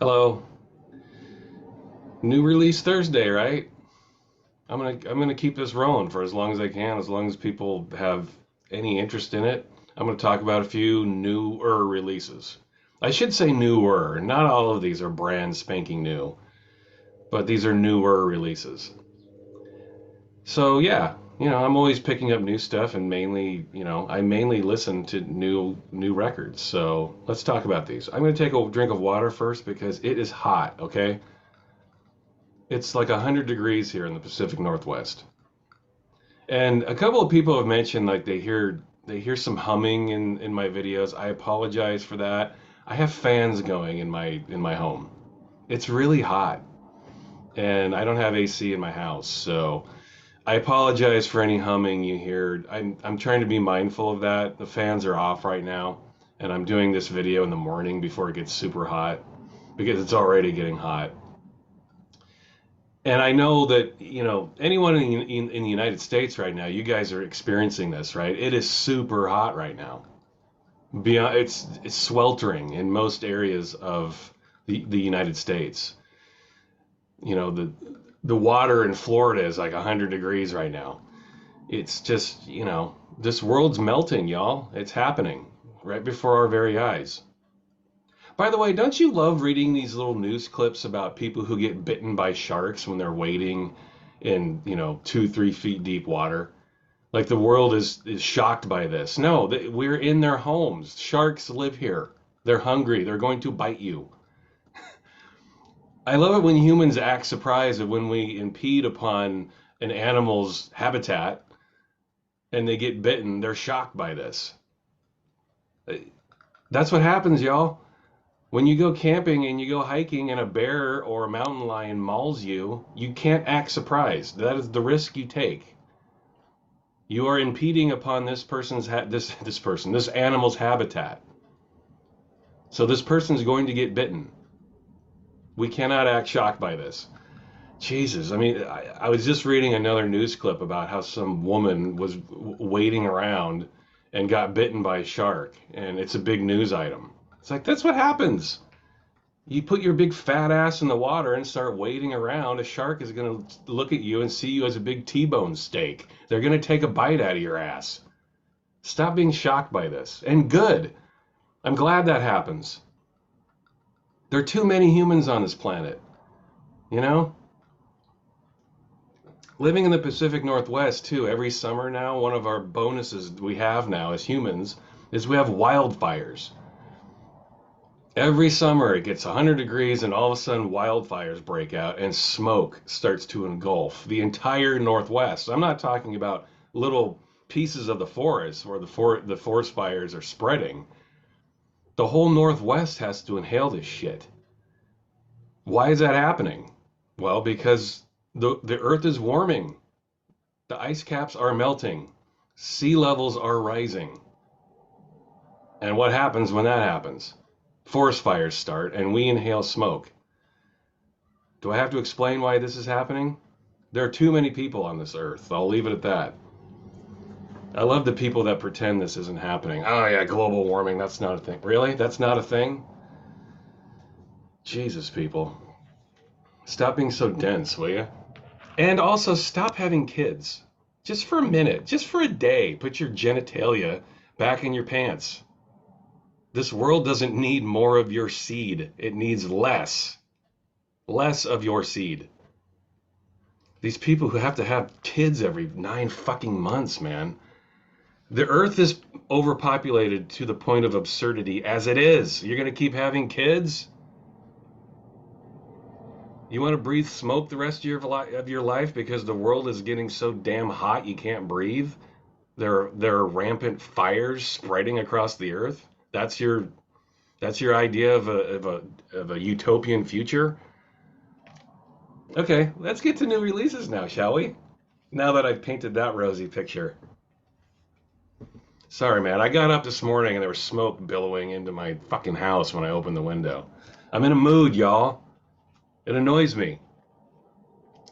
Hello. New release Thursday, right? I'm gonna keep this rolling for as long as I can, as long as people have any interest in it. I'm gonna talk about a few newer releases. I should say newer. Not all of these are brand spanking new, but these are newer releases. So yeah, I'm always picking up new stuff and I mainly listen to new records. So let's talk about these. I'm gonna take a drink of water first because it is hot, okay? It's like 100 degrees here in the Pacific Northwest. And a couple of people have mentioned like they hear some humming in my videos. I apologize for that. I have fans going in my home. It's really hot and I don't have AC in my house. So I apologize for any humming you hear. I'm trying to be mindful of that. The fans are off right now and I'm doing this video in the morning before it gets super hot because it's already getting hot. And I know that, anyone in the United States right now, you guys are experiencing this, right? It is super hot right now. Beyond, it's sweltering in most areas of the United States. The water in Florida is like 100 degrees right now. It's just, this world's melting, y'all. It's happening right before our very eyes. By the way, don't you love reading these little news clips about people who get bitten by sharks when they're wading in, 2, 3 feet deep water? Like the world is shocked by this. No, we're in their homes. Sharks live here. They're hungry. They're going to bite you. I love it when humans act surprised at when we impede upon an animal's habitat and they get bitten. They're shocked by this. That's what happens, y'all. When you go camping and you go hiking and a bear or a mountain lion mauls you, you can't act surprised. That is the risk you take. You are impeding upon this animal's habitat. So this person is going to get bitten. We cannot act shocked by this. Jesus, I mean, I was just reading another news clip about how some woman was wading around and got bitten by a shark, and it's a big news item. It's like that's what happens. You put your big fat ass in the water and start wading around, a shark is going to look at you and see you as a big T-bone steak. They're going to take a bite out of your ass. Stop being shocked by this. And good. I'm glad that happens. There are too many humans on this planet. You know? Living in the Pacific Northwest, too, every summer now, one of our bonuses we have now as humans is we have wildfires. Every summer it gets 100 degrees and all of a sudden wildfires break out and smoke starts to engulf the entire Northwest. I'm not talking about little pieces of the forest where the forest fires are spreading. The whole Northwest has to inhale this shit. Why is that happening? Well, because the Earth is warming. The ice caps are melting. Sea levels are rising. And what happens when that happens? Forest fires start and we inhale smoke. Do I have to explain why this is happening? There are too many people on this earth. I'll leave it at that. I love the people that pretend this isn't happening. Oh yeah, global warming, that's not a thing. Really? That's not a thing? Jesus, people. Stop being so dense, will you? And also stop having kids. Just for a minute, just for a day, put your genitalia back in your pants. This world doesn't need more of your seed. It needs less. Less of your seed. These people who have to have kids every 9 fucking months, man. The earth is overpopulated to the point of absurdity as it is. You're going to keep having kids? You want to breathe smoke the rest of your life because the world is getting so damn hot you can't breathe? There are rampant fires spreading across the earth. That's your idea of a utopian future? Okay, let's get to new releases now, shall we? Now that I've painted that rosy picture. Sorry, man. I got up this morning and there was smoke billowing into my fucking house when I opened the window. I'm in a mood, y'all. It annoys me.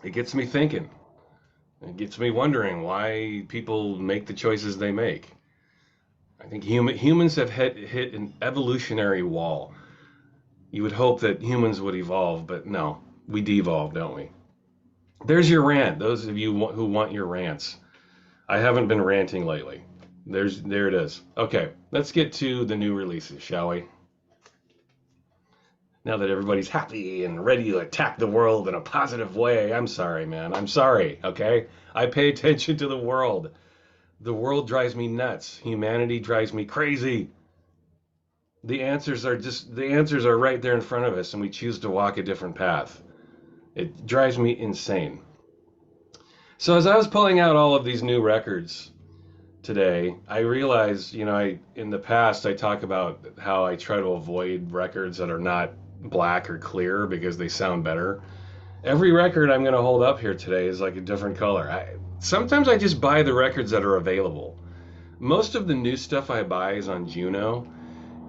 It gets me thinking. It gets me wondering why people make the choices they make. I think humans have hit an evolutionary wall. You would hope that humans would evolve, but no, we devolve, don't we? There's your rant. Those of you who want your rants. I haven't been ranting lately. There it is. Okay, let's get to the new releases, shall we? Now that everybody's happy and ready to attack the world in a positive way. I'm sorry, man. I'm sorry, okay? I pay attention to the world. The world drives me nuts. Humanity drives me crazy. The answers are right there in front of us, and we choose to walk a different path. It drives me insane. So as I was pulling out all of these new records today, I realized, in the past I talk about how I try to avoid records that are not black or clear because they sound better. Every record I'm going to hold up here today is like a different color. Sometimes I just buy the records that are available. Most of the new stuff I buy is on Juno,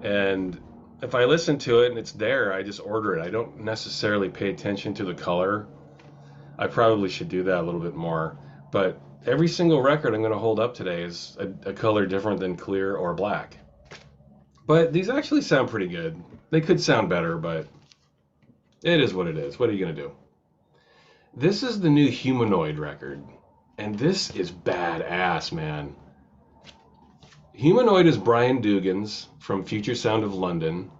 and if I listen to it and it's there, I just order it. I don't necessarily pay attention to the color. I probably should do that a little bit more. But every single record I'm going to hold up today is a color different than clear or black. But these actually sound pretty good. They could sound better, but it is what it is. What are you going to do? This is the new Humanoid record, and this is badass, man. Humanoid is Brian Dugan's from Future Sound of London,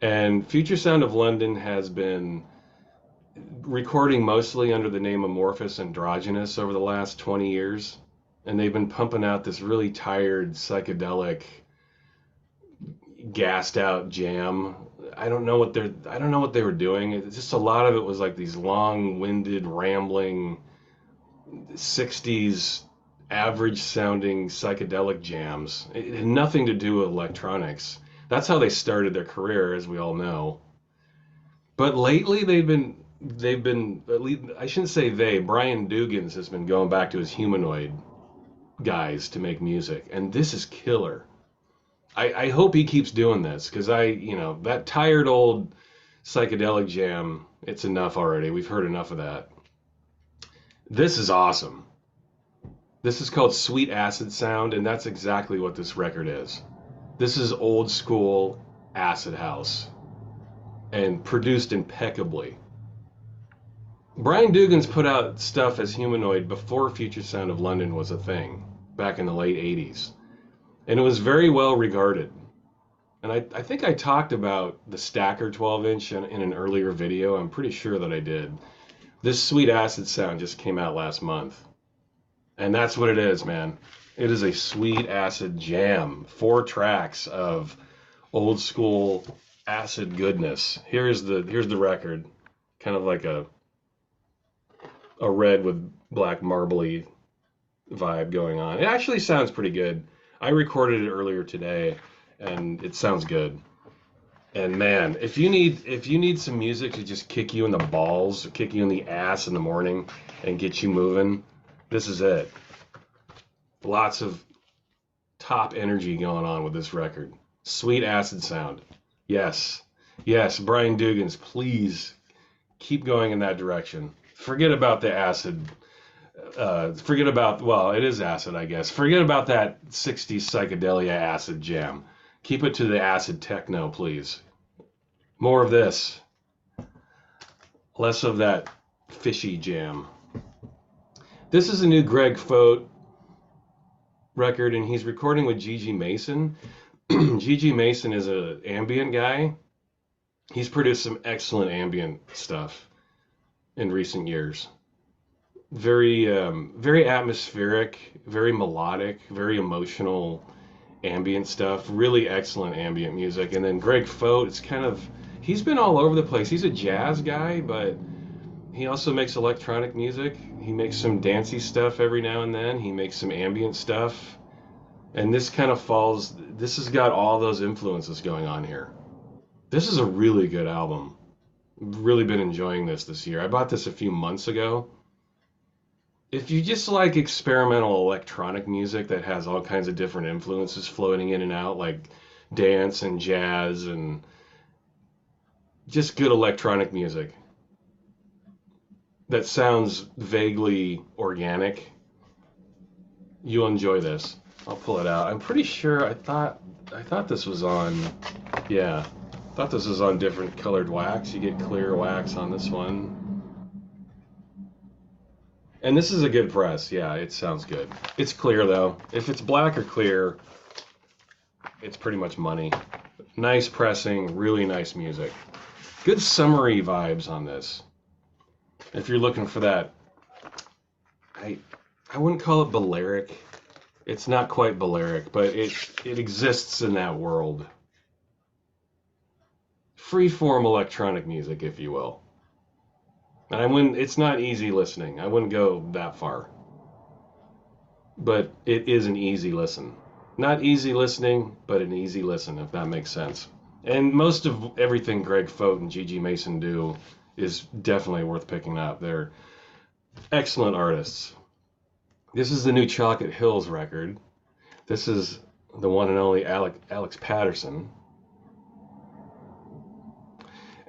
and Future Sound of London has been recording mostly under the name Amorphous Androgynous over the last 20 years, and they've been pumping out this really tired, psychedelic, gassed out jam. I don't know what they were doing. It's just a lot of it was like these long-winded, rambling 60s average sounding psychedelic jams. It had nothing to do with electronics. That's how they started their career, as we all know. But lately they've been at least, I shouldn't say they, Brian Dugan's has been going back to his Humanoid guys to make music, and this is killer. I hope he keeps doing this, because that tired old psychedelic jam, it's enough already. We've heard enough of that. This is awesome. This is called Sweet Acid Sound, and that's exactly what this record is. This is old school acid house, and produced impeccably. Brian Dugan's put out stuff as Humanoid before Future Sound of London was a thing, back in the late 80s. And it was very well regarded. And I think I talked about the Stacker 12-inch in an earlier video. I'm pretty sure that I did. This Sweet Acid Sound just came out last month. And that's what it is, man. It is a sweet acid jam. 4 tracks of old school acid goodness. Here's the record. Kind of like a red with black marbly vibe going on. It actually sounds pretty good. I recorded it earlier today, and it sounds good. And man, if you need some music to just kick you in the balls, or kick you in the ass in the morning, and get you moving, this is it. Lots of top energy going on with this record. Sweet Acid Sound. Yes, Brian Dugan's, please keep going in that direction. Forget about the acid. Well, it is acid, I guess. Forget about that 60s psychedelia acid jam. Keep it to the acid techno, please. More of this. Less of that fishy jam. This is a new Greg Foat record, and he's recording with Gigi Masin. Gigi Masin is an ambient guy. He's produced some excellent ambient stuff in recent years. Very atmospheric, very melodic, very emotional ambient stuff. Really excellent ambient music. And then Greg Foat, he's been all over the place. He's a jazz guy, but he also makes electronic music. He makes some dancey stuff every now and then. He makes some ambient stuff. And this has got all those influences going on here. This is a really good album. Really been enjoying this year. I bought this a few months ago. If you just like experimental electronic music that has all kinds of different influences floating in and out, like dance and jazz and just good electronic music that sounds vaguely organic, you'll enjoy this. I'll pull it out. I'm pretty sure I thought this was on, yeah, Thought this was on different colored wax. You get clear wax on this one. And this is a good press. Yeah, it sounds good. It's clear though. If it's black or clear, it's pretty much money. Nice pressing, really nice music. Good summery vibes on this. If you're looking for that, I wouldn't call it Balearic. It's not quite Balearic, but it exists in that world. Freeform electronic music, if you will. And I wouldn't, it's not easy listening. I wouldn't go that far. But it is an easy listen. Not easy listening, but an easy listen, if that makes sense. And most of everything Greg Foat and Gigi Masin do is definitely worth picking up. They're excellent artists. This is the new Chocolate Hills record. This is the one and only Alex Patterson.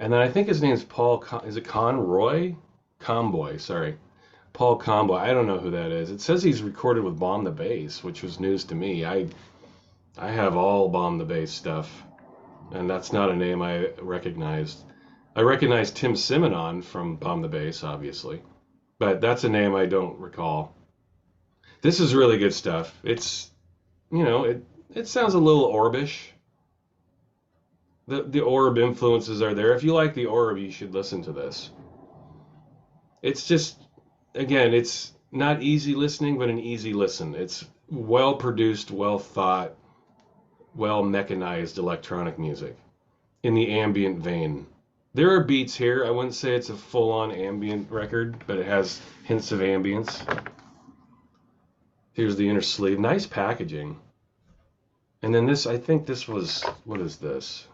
And then I think his name's Paul, is it Conroy? Comboy, sorry. Paul Comboy. I don't know who that is. It says he's recorded with Bomb the Bass, which was news to me. I have all Bomb the Bass stuff, and that's not a name I recognized. I recognize Tim Simonon from Bomb the Bass, obviously, but that's a name I don't recall. This is really good stuff. It's, it sounds a little Orbish. The Orb influences are there. If you like the Orb, you should listen to this. It's just, again, it's not easy listening, but an easy listen. It's well produced, well thought, well mechanized electronic music in the ambient vein. There are beats here. I wouldn't say it's a full-on ambient record, but it has hints of ambience. Here's the inner sleeve. Nice packaging. And then this, I think this was, what is this?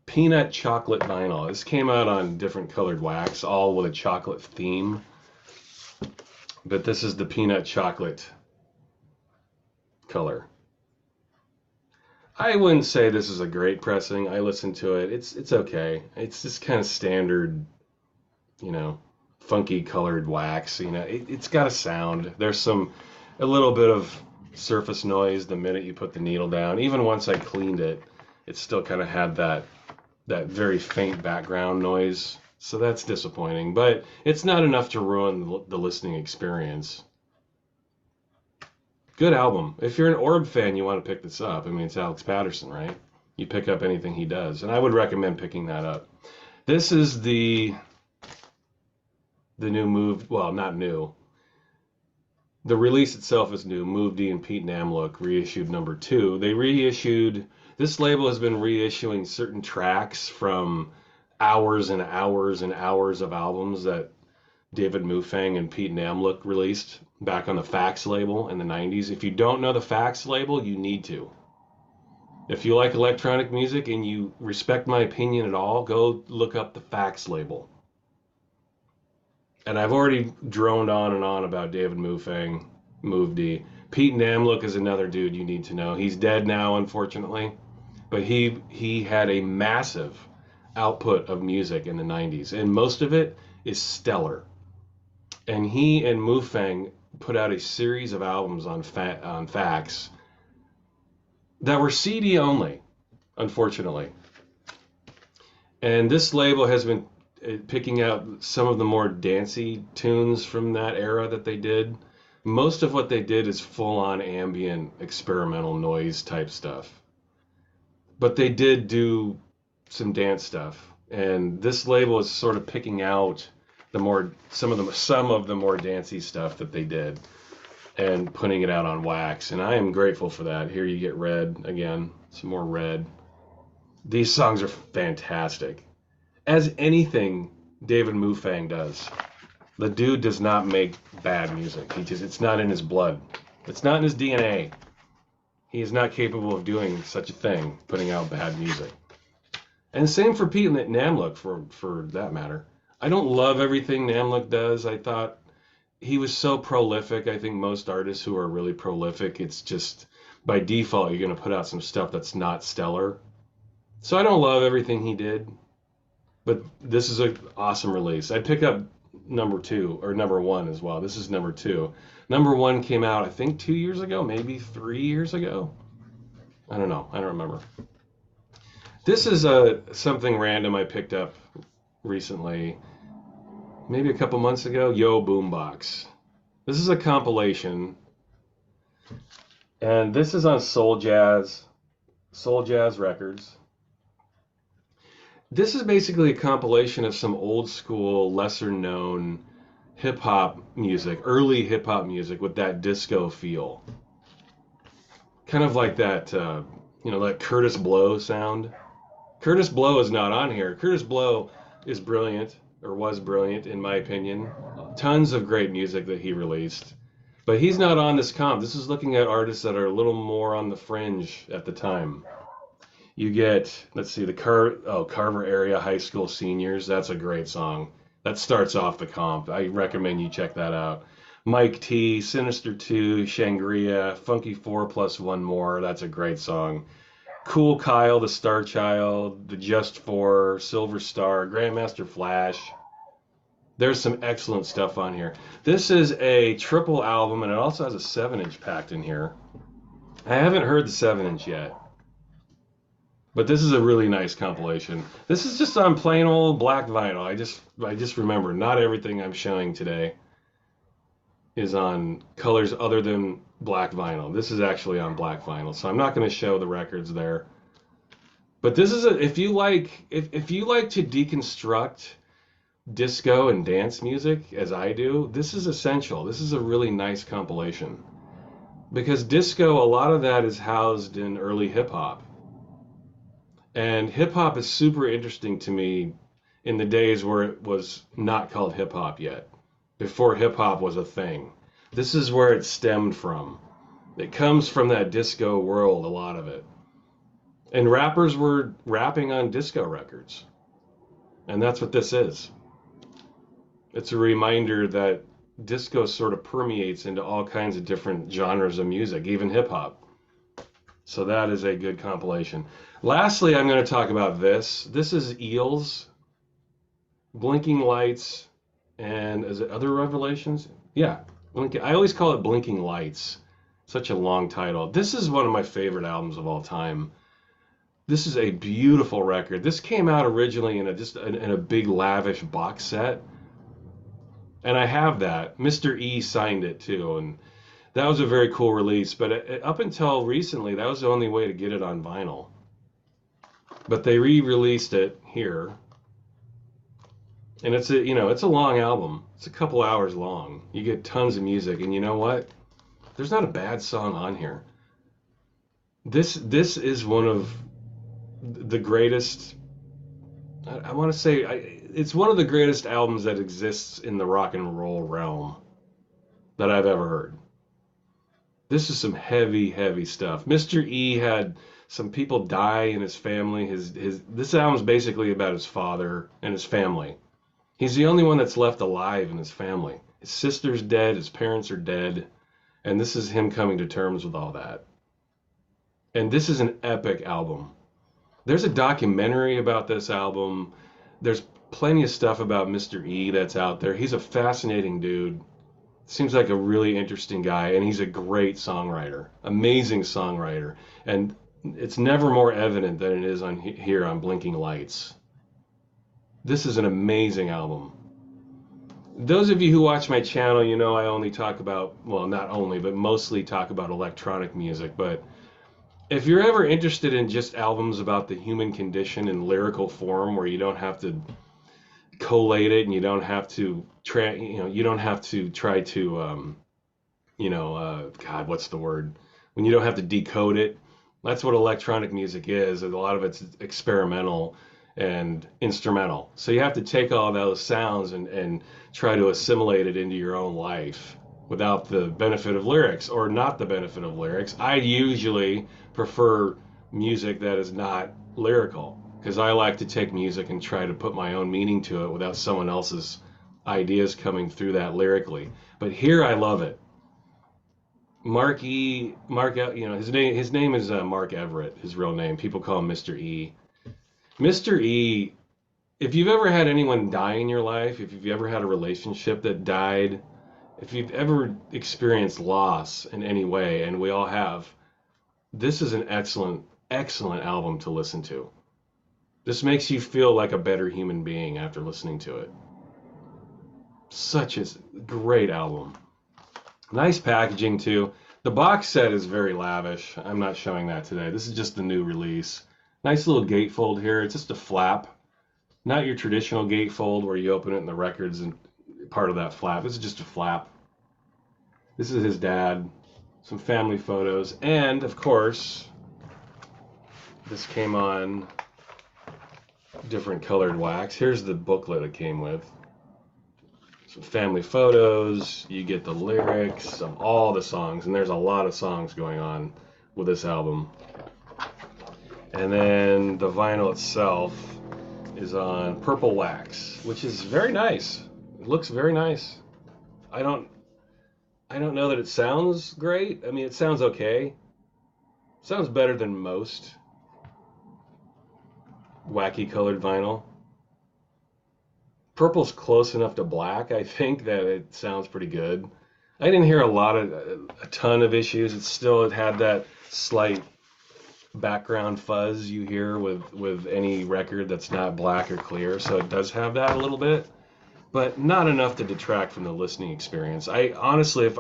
Peanut chocolate vinyl. This came out on different colored wax, all with a chocolate theme. But this is the peanut chocolate color. I wouldn't say this is a great pressing. I listened to it. It's okay. It's just kind of standard, funky colored wax. It's got a sound. There's a little bit of surface noise the minute you put the needle down. Even once I cleaned it, it still kind of had that very faint background noise. So that's disappointing, but it's not enough to ruin the listening experience. Good album. If you're an Orb fan, you want to pick this up. I mean, it's Alex Patterson, right? You pick up anything he does, and I would recommend picking that up. This is the new Move, well, not new. The release itself is new. Move D and Pete Namlook reissued number 2. They reissued, this label has been reissuing certain tracks from hours and hours and hours of albums that David Mufang and Pete Namlook released back on the Fax label in the 90s. If you don't know the Fax label, you need to. If you like electronic music and you respect my opinion at all, go look up the Fax label. And I've already droned on and on about David Mufang, Move D. Pete Namlook is another dude you need to know. He's dead now, unfortunately, but he had a massive output of music in the 90s, and most of it is stellar. And he and Mufang put out a series of albums on Fax that were CD only, unfortunately. And this label has been picking out some of the more dancey tunes from that era that they did. Most of what they did is full-on ambient experimental noise type stuff. But they did do some dance stuff. And this label is sort of picking out some of the more dancey stuff that they did and putting it out on wax. And I am grateful for that. Here you get Red again, some more Red. These songs are fantastic. As anything David Mufang does. The dude does not make bad music. It's not in his blood. It's not in his DNA. He is not capable of doing such a thing, putting out bad music. And same for Pete Namlook, for that matter. I don't love everything Namlook does. I thought he was so prolific. I think most artists who are really prolific, it's just by default you're going to put out some stuff that's not stellar. So I don't love everything he did, but this is an awesome release. I pick up number 1 as well. This is number 2. Number 1 came out, I think, 2 years ago, maybe 3 years ago. I don't know. I don't remember. This is something random I picked up recently, maybe a couple months ago. Yo Boombox. This is a compilation, and this is on Soul Jazz Records. This is basically a compilation of some old school, lesser known hip hop music, early hip hop music with that disco feel. Kind of like that, like Curtis Blow sound. Curtis Blow is not on here. Curtis Blow is brilliant, or was brilliant, in my opinion. Tons of great music that he released. But he's not on this comp. This is looking at artists that are a little more on the fringe at the time. You get, let's see, Carver Area High School Seniors. That's a great song. That starts off the comp. I recommend you check that out. Mike T, Sinister 2, Shangria, Funky 4 plus one more. That's a great song. Cool Kyle, the Star Child, the Just Four, Silver Star, Grandmaster Flash. There's some excellent stuff on here. This is a triple album, and it also has a 7-inch packed in here. I haven't heard the 7-inch yet, but this is a really nice compilation. This is just on plain old black vinyl. I just remember not everything I'm showing today is on colors other than black vinyl. This is actually on black vinyl, so I'm not going to show the records there. But this is if you like to deconstruct disco and dance music as I do, this is essential. This is a really nice compilation. Because disco, a lot of that is housed in early hip hop. And hip hop is super interesting to me in the days where it was not called hip hop yet, before hip hop was a thing. This is where it stemmed from. It comes from that disco world, a lot of it. And rappers were rapping on disco records. And that's what this is. It's a reminder that disco sort of permeates into all kinds of different genres of music, even hip hop. So that is a good compilation. Lastly, I'm going to talk about this. This is Eels, Blinking Lights, and is it Other Revelations? Yeah, I always call it Blinking Lights. Such a long title. This is one of my favorite albums of all time. This is a beautiful record. This came out originally in a big lavish box set. And I have that. Mr. E signed it too, and that was a very cool release. But up until recently, that was the only way to get it on vinyl. But they re-released it here, and it's a long album. It's a couple hours long. You get tons of music, and you know what? There's not a bad song on here. This is one of the greatest. I want to say it's one of the greatest albums that exists in the rock and roll realm that I've ever heard. This is some heavy, heavy stuff. Mr. E had some people die in his family. This album's basically about his father and his family. He's the only one that's left alive in his family. His sister's dead, his parents are dead, and this is him coming to terms with all that. And this is an epic album. There's a documentary about this album. There's plenty of stuff about Mr. E that's out there. He's a fascinating dude. Seems like a really interesting guy, and he's a great songwriter, amazing songwriter. And it's never more evident than it is on here on Blinking Lights. This is an amazing album. Those of you who watch my channel, you know I only talk about, well, not only, but mostly talk about electronic music. But if you're ever interested in just albums about the human condition in lyrical form, where you don't have to collate it and you don't have to try to God, what's the word? When you don't have to decode it, that's what electronic music is. And a lot of it's experimental and instrumental. So you have to take all those sounds and try to assimilate it into your own life without the benefit of lyrics, or not the benefit of lyrics. I usually prefer music that is not lyrical, because I like to take music and try to put my own meaning to it without someone else's ideas coming through that lyrically. But here I love it. His name is Mark Everett, his real name. People call him Mr. E. Mr. E, if you've ever had anyone die in your life, if you've ever had a relationship that died, if you've ever experienced loss in any way, and we all have, this is an excellent, excellent album to listen to. This makes you feel like a better human being after listening to it. Such a great album. Nice packaging too. The box set is very lavish. I'm not showing that today. This is just the new release. Nice little gatefold here. It's just a flap. Not your traditional gatefold where you open it and the record's and part of that flap. This is just a flap. This is his dad. Some family photos. And, of course, this came on different colored wax. Here's the booklet it came with. Some family photos. You get the lyrics of all the songs. And there's a lot of songs going on with this album. And then the vinyl itself is on purple wax, which is very nice. It looks very nice. I don't know that it sounds great. I mean, it sounds okay. It sounds better than most wacky colored vinyl. Purple's close enough to black, I think, that it sounds pretty good. I didn't hear a ton of issues. It had that slight background fuzz you hear with any record that's not black or clear, so it does have that a little bit, but not enough to detract from the listening experience. I honestly,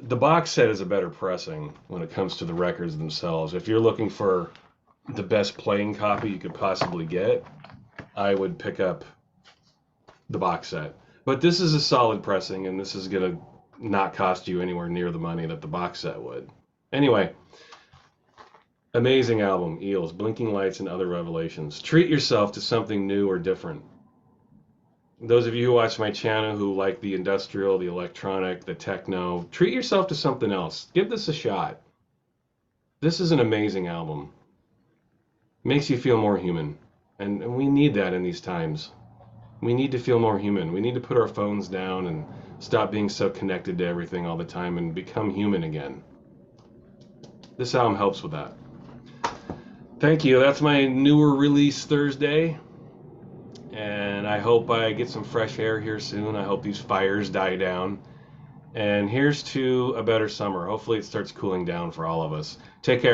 the box set is a better pressing when it comes to the records themselves. If you're looking for the best playing copy you could possibly get, I would pick up the box set. But this is a solid pressing, and this is gonna not cost you anywhere near the money that the box set would. Anyway, amazing album, Eels, Blinking Lights and Other Revelations. Treat yourself to something new or different. Those of you who watch my channel who like the industrial, the electronic, the techno, treat yourself to something else. Give this a shot. This is an amazing album. Makes you feel more human. And we need that in these times. We need to feel more human. We need to put our phones down and stop being so connected to everything all the time and become human again. This album helps with that. Thank you. That's my newer release Thursday. And I hope I get some fresh air here soon. I hope these fires die down. And here's to a better summer. Hopefully it starts cooling down for all of us. Take care.